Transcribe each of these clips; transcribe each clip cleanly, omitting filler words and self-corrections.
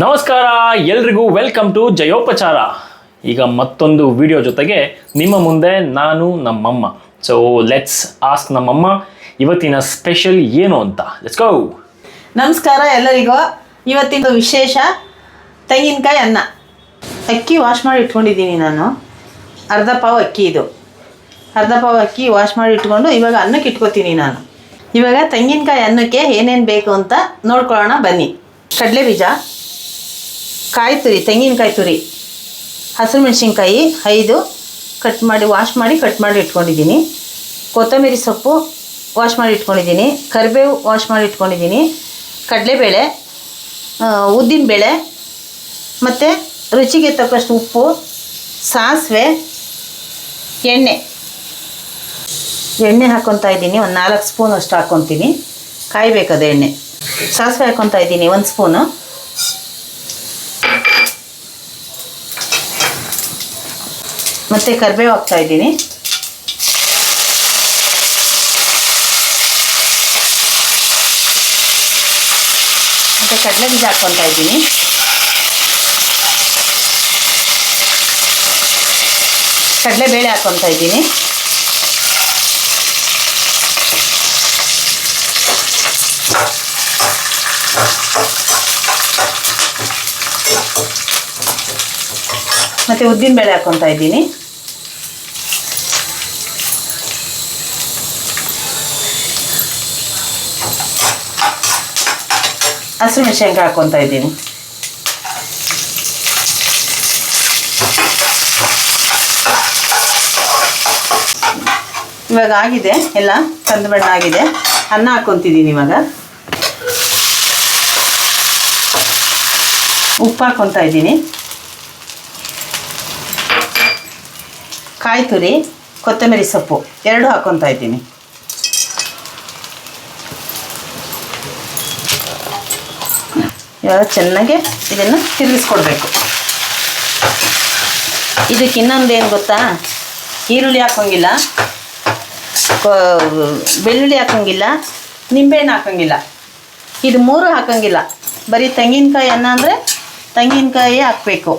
ನಮಸ್ಕಾರ ಎಲ್ರಿಗೂ welcome to ಜಯೋಪಚಾರ. ಈಗ ಮತ್ತೊಂದು ವಿಡಿಯೋ ಜೊತೆಗೆ ನಿಮ್ಮ ಮುಂದೆ ನಾನು ನಮ್ಮಮ್ಮ. ಸೊ ಲೆಟ್ಸ್ ಆಸ್ಕ್ ನಮ್ಮಮ್ಮ ಇವತ್ತಿನ ಸ್ಪೆಷಲ್ ಏನು ಅಂತ. Let's go. ನಮಸ್ಕಾರ ಎಲ್ಲರಿಗೂ. ಇವತ್ತಿನ ವಿಶೇಷ ತೆಂಗಿನಕಾಯಿ ಅನ್ನ. ಅಕ್ಕಿ ವಾಶ್ ಮಾಡಿ ಇಟ್ಕೊಂಡಿದ್ದೀನಿ ನಾನು. ಅರ್ಧ ಪಾವ್ ಅಕ್ಕಿ ಇದು. ಅರ್ಧ ಪಾವ್ ಅಕ್ಕಿ ವಾಶ್ ಮಾಡಿ ಇಟ್ಕೊಂಡು ಇವಾಗ ಅನ್ನಕ್ಕೆ ಇಟ್ಕೊತೀನಿ ನಾನು. ಇವಾಗ ತೆಂಗಿನಕಾಯಿ ಅನ್ನಕ್ಕೆ ಏನೇನು ಬೇಕು ಅಂತ ನೋಡ್ಕೊಳ್ಳೋಣ ಬನ್ನಿ. ಕಡಲೆ ಬೀಜ, ಕಾಯಿ ತುರಿ, ತೆಂಗಿನಕಾಯಿ ತುರಿ, ಹಸಿರು ಮೆಣಸಿನ್ಕಾಯಿ 5 ವಾಶ್ ಮಾಡಿ ಕಟ್ ಮಾಡಿ ಇಟ್ಕೊಂಡಿದ್ದೀನಿ. ಕೊತ್ತಂಬರಿ ಸೊಪ್ಪು ವಾಶ್ ಮಾಡಿ ಇಟ್ಕೊಂಡಿದ್ದೀನಿ. ಕರಿಬೇವು ವಾಶ್ ಮಾಡಿ ಇಟ್ಕೊಂಡಿದ್ದೀನಿ. ಕಡಲೆಬೇಳೆ, ಉದ್ದಿನಬೇಳೆ, ಮತ್ತು ರುಚಿಗೆ ತಕ್ಕಷ್ಟು ಉಪ್ಪು, ಸಾಸಿವೆ, ಎಣ್ಣೆ ಹಾಕ್ಕೊತಾ ಇದ್ದೀನಿ. ಒಂದು 4 ಸ್ಪೂನ್ ಅಷ್ಟು ಹಾಕ್ಕೊತೀನಿ. ಕಾಯಬೇಕದು ಎಣ್ಣೆ. ಸಾಸಿವೆ ಹಾಕ್ಕೊತಾ ಇದ್ದೀನಿ 1 ಸ್ಪೂನು. ಮತ್ತು ಕರಿಬೇವು ಹಾಕ್ತಾ ಇದ್ದೀನಿ. ಮತ್ತು ಕಡಲೆ ಬೀಜ ಹಾಕ್ಕೊತಾ ಇದ್ದೀನಿ. ಕಡಲೆಬೇಳೆ ಹಾಕ್ಕೊತಾ ಇದ್ದೀನಿ. ಮತ್ತು ಉದ್ದಿನಬೇಳೆ ಹಾಕ್ಕೊತಾ ಇದ್ದೀನಿ. ಹಸಿರು ಮೆಣಸಿನ್ಕಾಯಿ ಹಾಕ್ಕೊತಾ ಇದ್ದೀನಿ. ಇವಾಗ ಆಗಿದೆ, ಎಲ್ಲ ಕಂದು ಬಣ್ಣ ಆಗಿದೆ. ಅನ್ನ ಹಾಕ್ಕೊತಿದ್ದೀನಿ. ಇವಾಗ ಉಪ್ಪು ಹಾಕ್ಕೊತಾ ಇದ್ದೀನಿ. ಕಾಯಿ ತುರಿ, ಕೊತ್ತಂಬರಿ ಸೊಪ್ಪು 2 ಹಾಕ್ಕೊತಾ ಇದ್ದೀನಿ. ಇವಾಗ ಚೆನ್ನಾಗಿ ಇದನ್ನು ತಿರುಗಿಸ್ಕೊಡ್ಬೇಕು. ಇದಕ್ಕೆ ಇನ್ನೊಂದು ಏನು ಗೊತ್ತಾ, ಈರುಳ್ಳಿ ಹಾಕೋಂಗಿಲ್ಲ, ಬೆಳ್ಳುಳ್ಳಿ ಹಾಕೋಂಗಿಲ್ಲ, ನಿಂಬೆಹಣ್ಣು ಹಾಕೋಂಗಿಲ್ಲ. ಇದು 3 ಹಾಕೋಂಗಿಲ್ಲ. ಬರೀ ತೆಂಗಿನಕಾಯಿ ಅನ್ನ ಅಂದರೆ ತೆಂಗಿನಕಾಯಿ ಹಾಕಬೇಕು.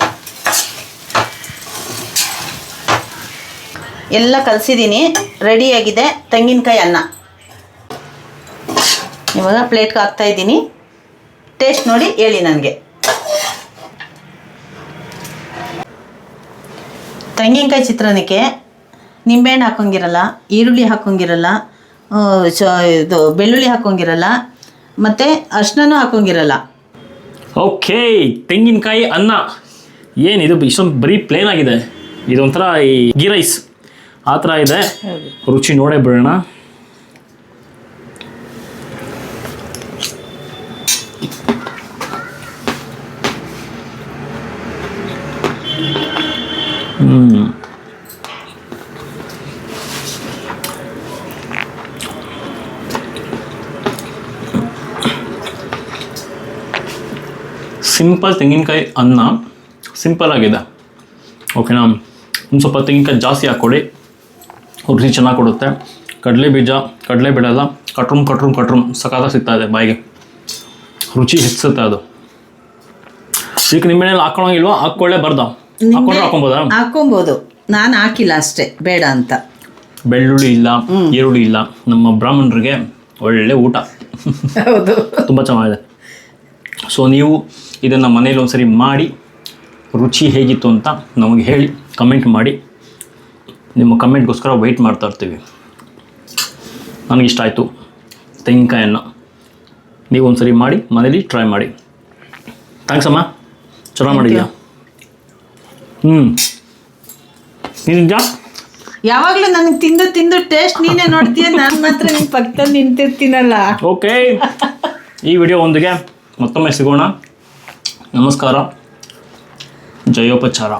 ಎಲ್ಲ ಕಲಸಿದ್ದೀನಿ, ರೆಡಿಯಾಗಿದೆ ತೆಂಗಿನಕಾಯಿ ಅನ್ನ. ಇವಾಗ ಪ್ಲೇಟ್ಗೆ ಹಾಕ್ತಾಯಿದ್ದೀನಿ. ಟೇಸ್ಟ್ ನೋಡಿ ಹೇಳಿ ನನಗೆ. ತೆಂಗಿನಕಾಯಿ ಚಿತ್ರಾನ್ನಕ್ಕೆ ನಿಂಬೆಹಣ್ಣು ಹಾಕೋಂಗಿರಲ್ಲ, ಈರುಳ್ಳಿ ಹಾಕೋಂಗಿರಲ್ಲ, ಇದು ಬೆಳ್ಳುಳ್ಳಿ ಹಾಕೋಂಗಿರಲ್ಲ, ಮತ್ತು ಅರ್ಶಿನನೂ ಹಾಕೋಂಗಿರಲ್ಲ. ಓಕೆ, ತೆಂಗಿನಕಾಯಿ ಅನ್ನ ಏನಿದು ಇಷ್ಟೊಂದು ಬರೀ ಪ್ಲೇನ್ ಆಗಿದೆ. ಇದೊಂಥರ ಈ ಗೀ ರೈಸ್ ಆ ಥರ ಇದೆ. ರುಚಿ ನೋಡೇ ಬಿಡೋಣ. ಸಿಂಪಲ್ ತೆಂಗಿನಕಾಯಿ ಅನ್ನ, ಸಿಂಪಲ್ ಆಗಿದೆ. ಓಕೆನಾ? ಒಂದು ಸ್ವಲ್ಪ ತೆಂಗಿನಕಾಯಿ ಜಾಸ್ತಿ ಹಾಕ್ಕೊಳ್ಳಿ, ರುಚಿ ಚೆನ್ನಾಗಿ ಕೊಡುತ್ತೆ. ಕಡಲೆ ಬೀಜ, ಕಡಲೆಬೇಳೆ ಎಲ್ಲ ಕಟ್ರುಮ್ ಸಕಾಲ ಸಿಗ್ತಾ ಇದೆ ಬಾಯಿಗೆ. ರುಚಿ ಹೆಚ್ಚುತ್ತೆ ಅದು. ಇದಕ್ಕೆ ನಿಂಬೆಹಣ್ಣು ಹಾಕೊಳ್ಳೋಂಗಿಲ್ವಾ? ಹಾಕ್ಕೊಳ್ಳೇಬಾರ್ದು? ಹಾಕ್ಕೊಬೋದಾ? ಹಾಕ್ಕೊಬೋದು. ನಾನು ಹಾಕಿಲ್ಲ ಅಷ್ಟೇ, ಬೇಡ ಅಂತ. ಬೆಳ್ಳುಳ್ಳಿ ಇಲ್ಲ, ಈರುಳ್ಳಿ ಇಲ್ಲ, ನಮ್ಮ ಬ್ರಾಹ್ಮಣರಿಗೆ ಒಳ್ಳೆ ಊಟ. ಹೌದು, ತುಂಬ ಚೆನ್ನಾಗಿದೆ. ಸೊ ನೀವು ಇದನ್ನು ಮನೇಲಿ ಒಂದ್ಸರಿ ಮಾಡಿ ರುಚಿ ಹೇಗಿತ್ತು ಅಂತ ನಮಗೆ ಹೇಳಿ, ಕಮೆಂಟ್ ಮಾಡಿ. ನಿಮ್ಮ ಕಮೆಂಟ್ಗೋಸ್ಕರ ವೆಯ್ಟ್ ಮಾಡ್ತಾ ಇರ್ತೀವಿ. ನನಗಿಷ್ಟ ಆಯಿತು ತೆಂಗಿನಕಾಯನ್ನು. ನೀವು ಒಂದ್ಸರಿ ಮಾಡಿ ಮನೇಲಿ ಟ್ರೈ ಮಾಡಿ. ಥ್ಯಾಂಕ್ಸ್ ಅಮ್ಮ, ಚೆನ್ನಾಗಿ ಮಾಡಿದ್ಯಾ. ನಿಜ ಯಾವಾಗಲೂ ನನಗೆ ತಿಂದು ಟೇಸ್ಟ್ ನೀನೇ ನೋಡ್ತೀಯ, ನಾನು ಮಾತ್ರ ನಿನ್ನ ಪಕ್ಕದಲ್ಲಿ ನಿಂತಿರ್ತೀನಲ್ಲ. ಓಕೆ, ಈ ವಿಡಿಯೋ ಒಂದಿಗೆ ಮತ್ತೊಮ್ಮೆ ಸಿಗೋಣ. ನಮಸ್ಕಾರ. ಜಯೋಪಚಾರ.